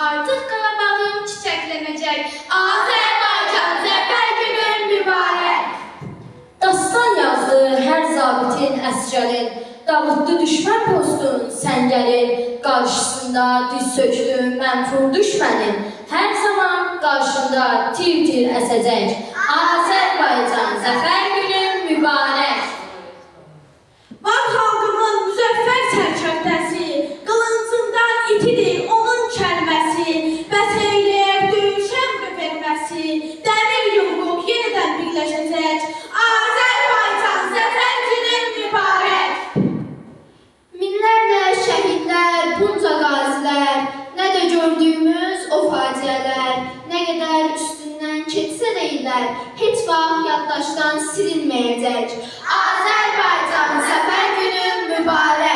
artıq Qarabağım çiçəklənəcək. Azərbaycan zəfər günün mübarək. Dastan yazdı hər zabitin, əsgərin, dağıtdı düşmən postun, səngərin, qarşısında diz söktü mənfur düşmənin, hər zaman qarşında tir-tir əsəcək. Azərbaycan zəfər günün mübarək. Var xalqımın müzəffər sərkərdəsi, qılıncından itidir onun kəlməsi, bəs eyləyər döyüşəm verməsi, dəmir yumruq yenidən birləşəcək. Azərbaycan zəfər günün mübarək. Minlərlə şəhidlər, bunca qazilər, nə də gördüyümüz o faciələr, nə qədər üstündən keçsə də illər, heç vaxt yaddaşdan silinməyəcək. Azərbaycan zəfər günün mübarək.